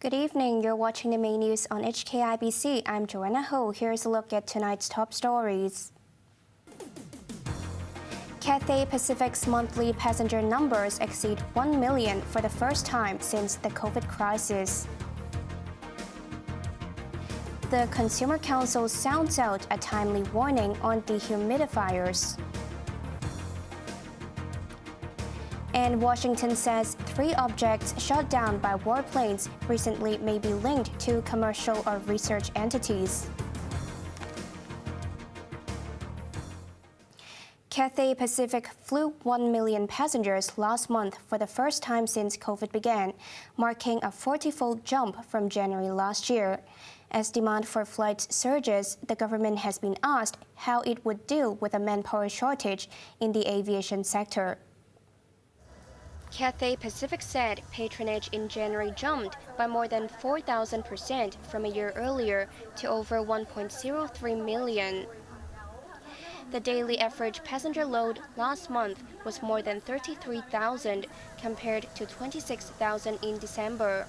Good evening. You're watching the main news on HKIBC. I'm Joanna Ho. Here's a look at tonight's top stories. Cathay Pacific's monthly passenger numbers exceed 1 million for the first time since the COVID crisis. The Consumer Council sounds out a timely warning on dehumidifiers. And Washington says 3 objects shot down by warplanes recently may be linked to commercial or research entities. Cathay Pacific flew 1 million passengers last month for the first time since COVID began, marking a 40-fold jump from January last year. As demand for flights surges, the government has been asked how it would deal with a manpower shortage in the aviation sector. Cathay Pacific said patronage in January jumped by more than 4,000% from a year earlier to over 1.03 million. The daily average passenger load last month was more than 33,000 compared to 26,000 in December.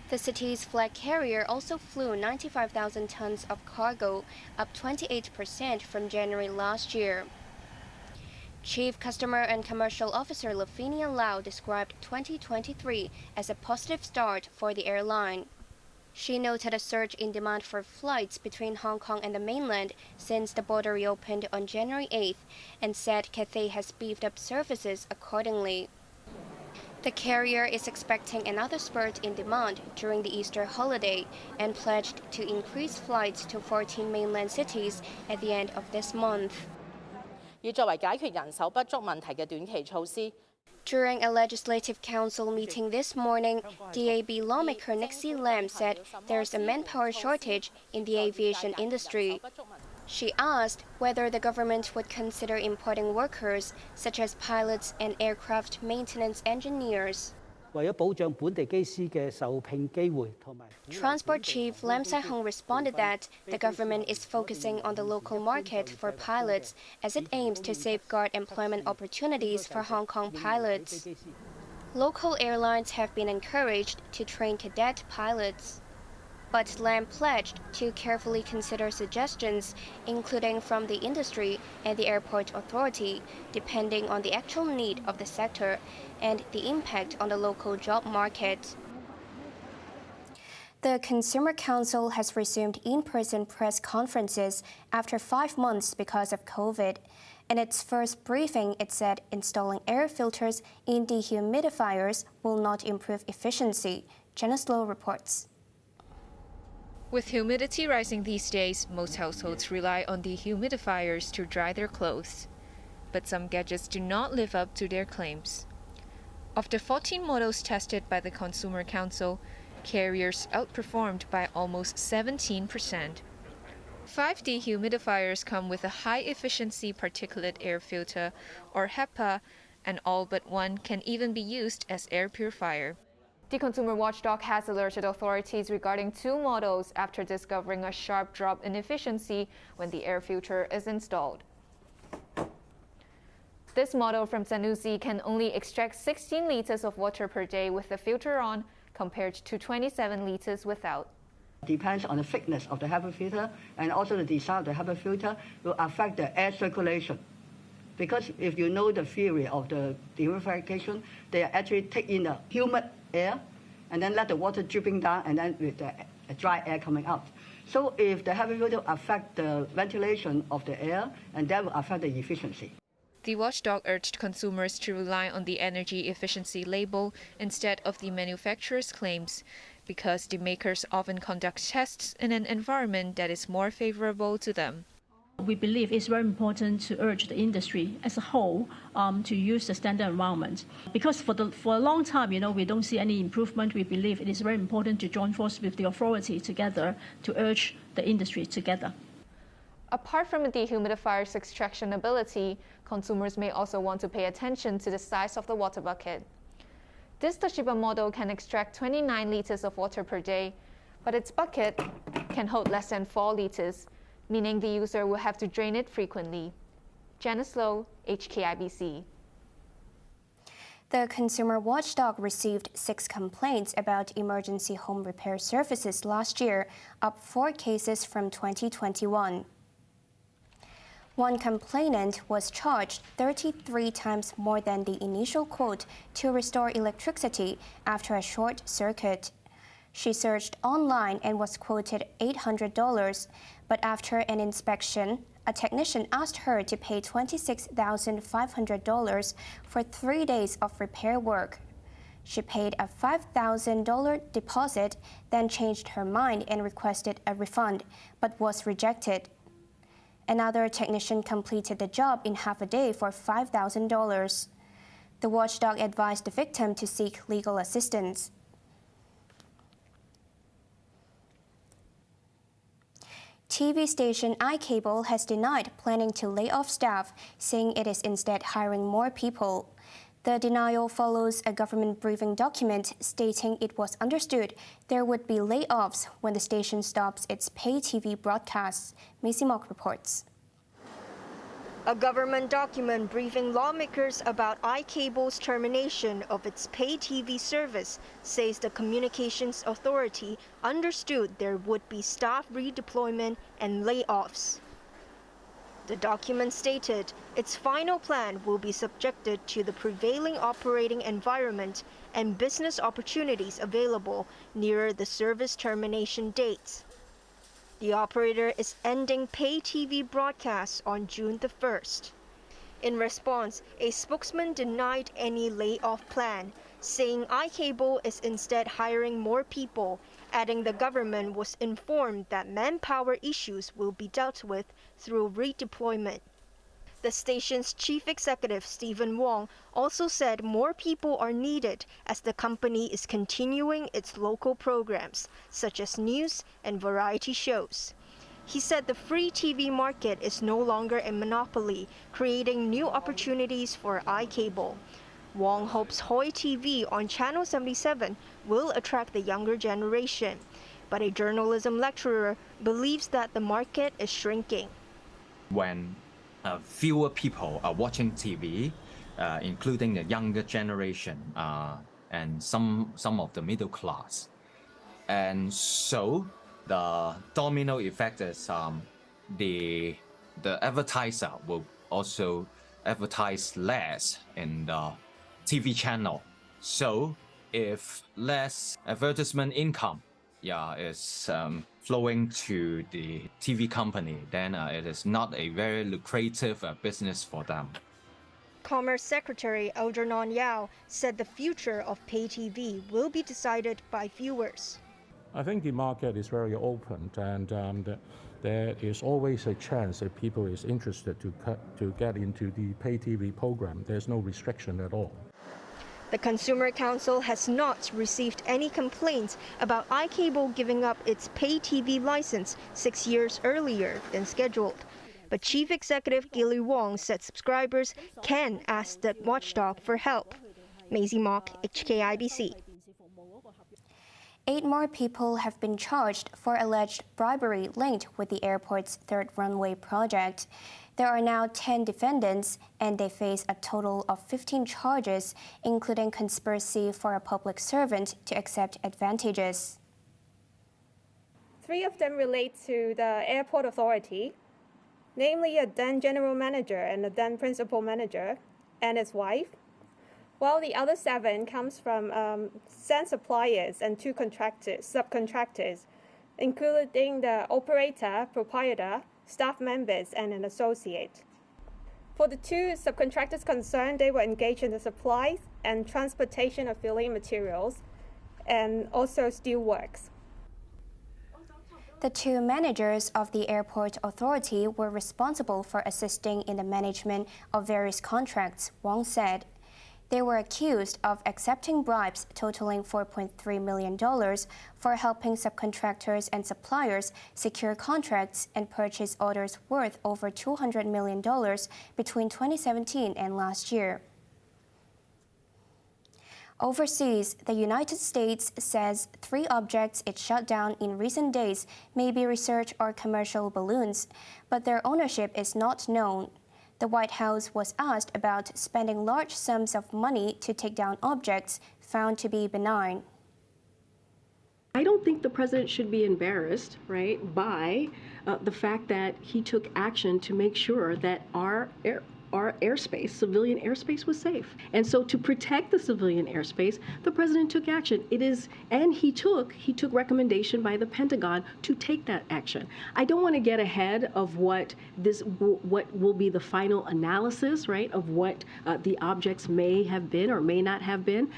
The city's flag carrier also flew 95,000 tons of cargo, up 28% from January last year. Chief Customer and Commercial Officer Lavinia Lau described 2023 as a positive start for the airline. She noted a surge in demand for flights between Hong Kong and the mainland since the border reopened on January 8th and said Cathay has beefed up services accordingly. The carrier is expecting another spurt in demand during the Easter holiday and pledged to increase flights to 14 mainland cities at the end of this month. During a legislative council meeting this morning, DAB lawmaker Nixie Lam said there's a manpower shortage in the aviation industry. She asked whether the government would consider importing workers such as pilots and aircraft maintenance engineers. Transport Chief Lam Sai-hung responded that the government is focusing on the local market for pilots as it aims to safeguard employment opportunities for Hong Kong pilots. Local airlines have been encouraged to train cadet pilots. But Lam pledged to carefully consider suggestions, including from the industry and the airport authority, depending on the actual need of the sector and the impact on the local job market. The Consumer Council has resumed in-person press conferences after 5 months because of COVID. In its first briefing, it said installing air filters in dehumidifiers will not improve efficiency. Jenna Slow reports. With humidity rising these days, most households rely on dehumidifiers to dry their clothes. But some gadgets do not live up to their claims. Of the 14 models tested by the Consumer Council, carriers outperformed by almost 17%. 5 dehumidifiers come with a high-efficiency particulate air filter, or HEPA, and all but one can even be used as air purifier. The consumer watchdog has alerted authorities regarding 2 models after discovering a sharp drop in efficiency when the air filter is installed. This model from Zanussi can only extract 16 liters of water per day with the filter on, compared to 27 liters without. Depends on the thickness of the HEPA filter and also the design of the HEPA filter will affect the air circulation. Because if you know the theory of the dehumidification, they actually take in the humid air and then let the water dripping down and then with the dry air coming out. So if the HEPA filter affect the ventilation of the air, and that will affect the efficiency. The watchdog urged consumers to rely on the energy efficiency label instead of the manufacturer's claims, because the makers often conduct tests in an environment that is more favorable to them. We believe it's very important to urge the industry as a whole to use the standard environment. Because for a long time, we don't see any improvement. We believe it is very important to join forces with the authority together to urge the industry together. Apart from a dehumidifier's extraction ability, consumers may also want to pay attention to the size of the water bucket. This Toshiba model can extract 29 liters of water per day, but its bucket can hold less than 4 liters, meaning the user will have to drain it frequently. Janice Low, HKIBC. The consumer watchdog received 6 complaints about emergency home repair services last year, up 4 cases from 2021. One complainant was charged 33 times more than the initial quote to restore electricity after a short circuit. She searched online and was quoted $800, but after an inspection, a technician asked her to pay $26,500 for 3 days of repair work. She paid a $5,000 deposit, then changed her mind and requested a refund, but was rejected. Another technician completed the job in half a day for $5,000. The watchdog advised the victim to seek legal assistance. TV station iCable has denied planning to lay off staff, saying it is instead hiring more people. The denial follows a government briefing document stating it was understood there would be layoffs when the station stops its pay TV broadcasts. Macy Mock reports. A government document briefing lawmakers about iCable's termination of its pay TV service says the Communications Authority understood there would be staff redeployment and layoffs. The document stated its final plan will be subjected to the prevailing operating environment and business opportunities available nearer the service termination dates. The operator is ending pay TV broadcasts on June the 1st. In response, a spokesman denied any layoff plan, saying iCable is instead hiring more people, adding the government was informed that manpower issues will be dealt with through redeployment. The station's chief executive, Stephen Wong, also said more people are needed as the company is continuing its local programs, such as news and variety shows. He said the free TV market is no longer a monopoly, creating new opportunities for iCable. Wong hopes Hoi TV on Channel 77 will attract the younger generation, but a journalism lecturer believes that the market is shrinking. When fewer people are watching TV, including the younger generation and some of the middle class. And so the domino effect is the advertiser will also advertise less in the TV channel. So if less advertisement income is flowing to the TV company, then it is not a very lucrative business for them. Commerce Secretary Algernon Yao said the future of pay TV will be decided by viewers. I think the market is very open, and there is always a chance that people is interested to get into the pay TV program. There's no restriction at all. The Consumer Council has not received any complaints about iCable giving up its pay TV license 6 years earlier than scheduled. But Chief Executive Gilly Wong said subscribers can ask the watchdog for help. Maisie Mock, HKIBC. 8 more people have been charged for alleged bribery linked with the airport's third runway project. There are now 10 defendants, and they face a total of 15 charges, including conspiracy for a public servant to accept advantages. 3 of them relate to the airport authority, namely a then general manager and a then principal manager and his wife, while the other 7 comes from sand suppliers and 2 subcontractors, including the operator, proprietor, staff members, and an associate. For the 2 subcontractors concerned, they were engaged in the supplies and transportation of filling materials and also steel works. The 2 managers of the airport authority were responsible for assisting in the management of various contracts, Wong said. They were accused of accepting bribes totaling $4.3 million for helping subcontractors and suppliers secure contracts and purchase orders worth over $200 million between 2017 and last year. Overseas, the United States says 3 objects it shut down in recent days may be research or commercial balloons, but their ownership is not known. The White House was asked about spending large sums of money to take down objects found to be benign. I don't think the president should be embarrassed, right, by the fact that he took action to make sure that our airspace, civilian airspace, was safe. And so to protect the civilian airspace, the president took action. He took recommendation by the Pentagon to take that action. I don't want to get ahead of what will be the final analysis, right, of what the objects may have been or may not have been.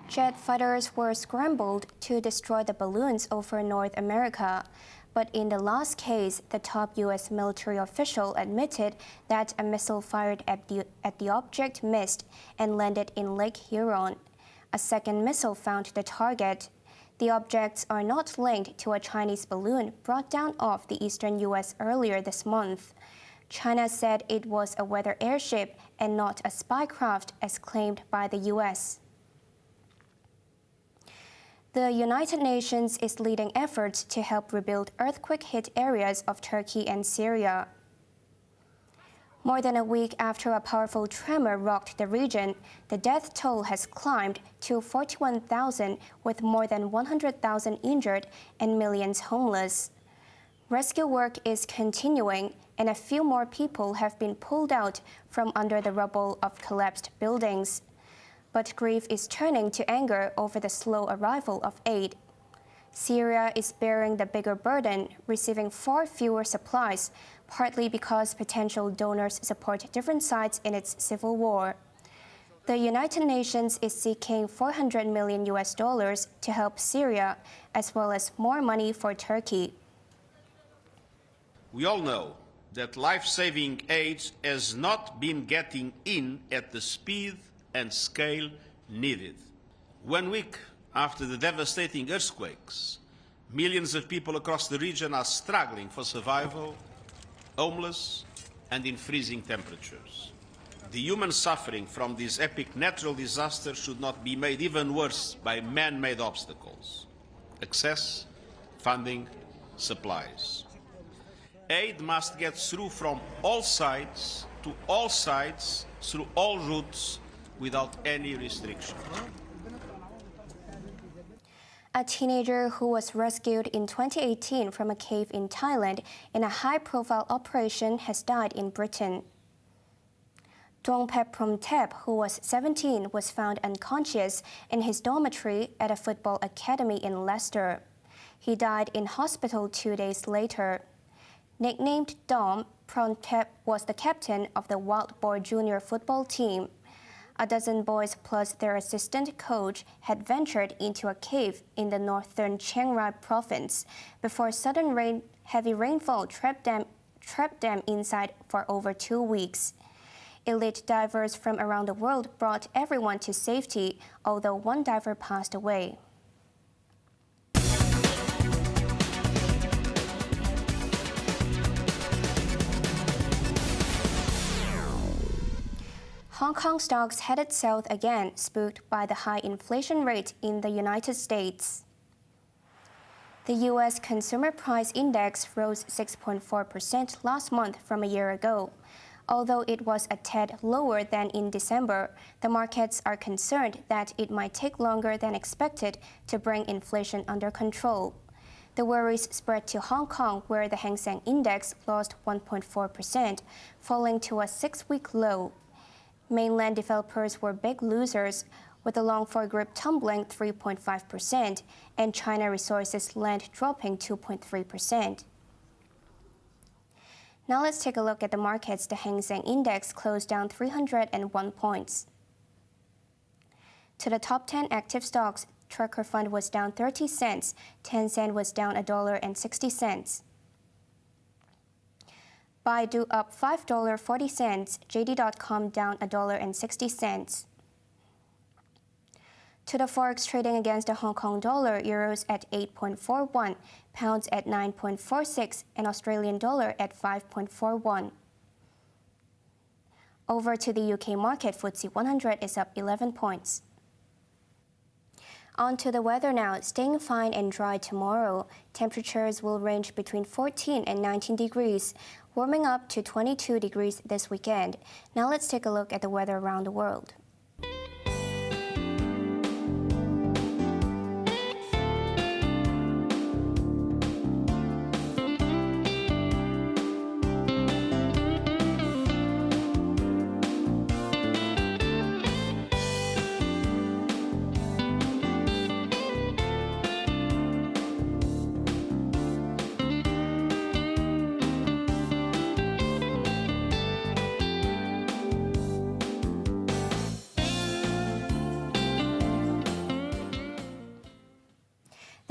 Jet fighters were scrambled to destroy the balloons over North America. But in the last case, the top U.S. military official admitted that a missile fired at the object missed and landed in Lake Huron. A second missile found the target. The objects are not linked to a Chinese balloon brought down off the eastern U.S. earlier this month. China said it was a weather airship and not a spy craft as claimed by the U.S. The United Nations is leading efforts to help rebuild earthquake-hit areas of Turkey and Syria. More than a week after a powerful tremor rocked the region, the death toll has climbed to 41,000, with more than 100,000 injured and millions homeless. Rescue work is continuing, and a few more people have been pulled out from under the rubble of collapsed buildings. But grief is turning to anger over the slow arrival of aid. Syria is bearing the bigger burden, receiving far fewer supplies, partly because potential donors support different sides in its civil war. The United Nations is seeking $400 million to help Syria, as well as more money for Turkey. We all know that life-saving aid has not been getting in at the speed and scale needed. 1 week after the devastating earthquakes, millions of people across the region are struggling for survival, homeless, and in freezing temperatures. The human suffering from this epic natural disaster should not be made even worse by man-made obstacles. Access, funding, supplies. Aid must get through from all sides to all sides through all routes without any restriction. A teenager who was rescued in 2018 from a cave in Thailand in a high-profile operation has died in Britain. Dongpep Promtep, who was 17, was found unconscious in his dormitory at a football academy in Leicester. He died in hospital 2 days later. Nicknamed Dom, Promtep was the captain of the Wild Boar junior football team. A dozen boys plus their assistant coach had ventured into a cave in the northern Chiang Rai province before sudden heavy rainfall trapped them inside for over 2 weeks. Elite divers from around the world brought everyone to safety, although one diver passed away. Hong Kong stocks headed south again, spooked by the high inflation rate in the United States. The U.S. Consumer Price Index rose 6.4% last month from a year ago. Although it was a tad lower than in December, the markets are concerned that it might take longer than expected to bring inflation under control. The worries spread to Hong Kong, where the Hang Seng Index lost 1.4%, falling to a 6-week low. Mainland developers were big losers, with the Long-4 Group tumbling 3.5% and China Resources Land dropping 2.3%. Now let's take a look at the markets. The Hang Seng Index closed down 301 points. To the top 10 active stocks, Tracker Fund was down 30 cents, Tencent was down $1.60. Baidu up $5.40, JD.com down $1.60. To the forex trading against the Hong Kong dollar, euros at 8.41, pounds at 9.46, and Australian dollar at 5.41. Over to the UK market, FTSE 100 is up 11 points. On to the weather now. Staying fine and dry tomorrow. Temperatures will range between 14 and 19 degrees, warming up to 22 degrees this weekend. Now let's take a look at the weather around the world.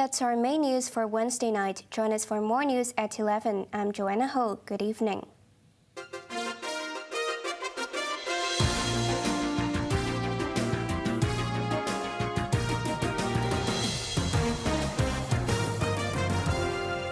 That's our main news for Wednesday night. Join us for more news at 11. I'm Joanna Ho. Good evening.